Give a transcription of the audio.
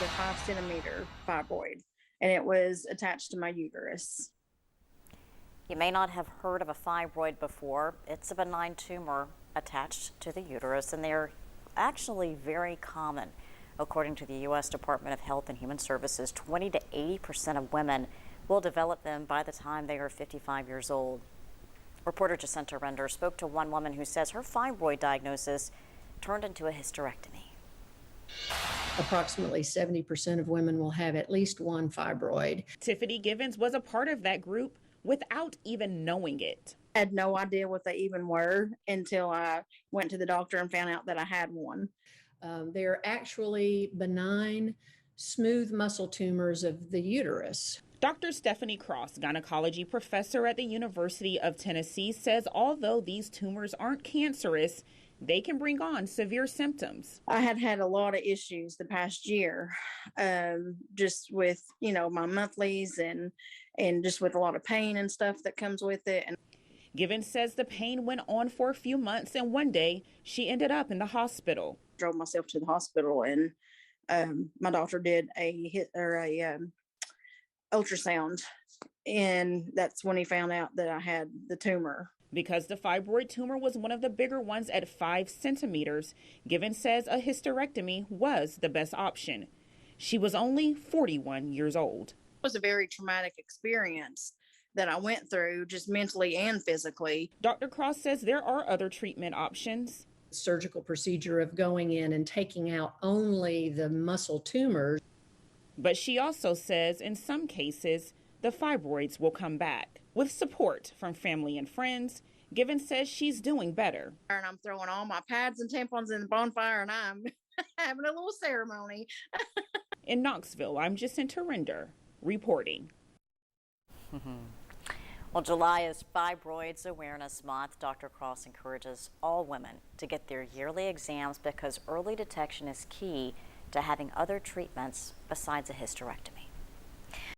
was a 5 centimeter fibroid, and it was attached to my uterus. You may not have heard of a fibroid before. It's a benign tumor attached to the uterus, and they're actually very common. According to the U.S. Department of Health and Human Services, 20 to 80% of women will develop them by the time they are 55 years old. Reporter Jacinta Render spoke to one woman who says her fibroid diagnosis turned into a hysterectomy. Approximately 70% of women will have at least one fibroid. Tiffany Givens was a part of that group without even knowing it. I had no idea what they even were until I went to the doctor and found out that I had one. They're actually benign, smooth muscle tumors of the uterus. Dr. Stephanie Cross, gynecology professor at the University of Tennessee, says although these tumors aren't cancerous, they can bring on severe symptoms. I had had a lot of issues the past year, just with, my monthlies and just with a lot of pain and stuff that comes with it. And Givens says the pain went on for a few months, and one day she ended up in the hospital. Drove myself to the hospital, and my doctor did a ultrasound, and that's when he found out that I had the tumor. Because the fibroid tumor was one of the bigger ones at 5 centimeters, Givens says a hysterectomy was the best option. She was only 41 years old. It was a very traumatic experience that I went through, just mentally and physically. Dr. Cross says there are other treatment options. Surgical procedure of going in and taking out only the muscle tumors. But she also says in some cases, the fibroids will come back. With support from family and friends, Givens says she's doing better. And I'm throwing all my pads and tampons in the bonfire, and I'm having a little ceremony. In Knoxville, I'm Jacinta Render reporting. Well, July is Fibroids Awareness Month. Dr. Cross encourages all women to get their yearly exams because early detection is key to having other treatments besides a hysterectomy.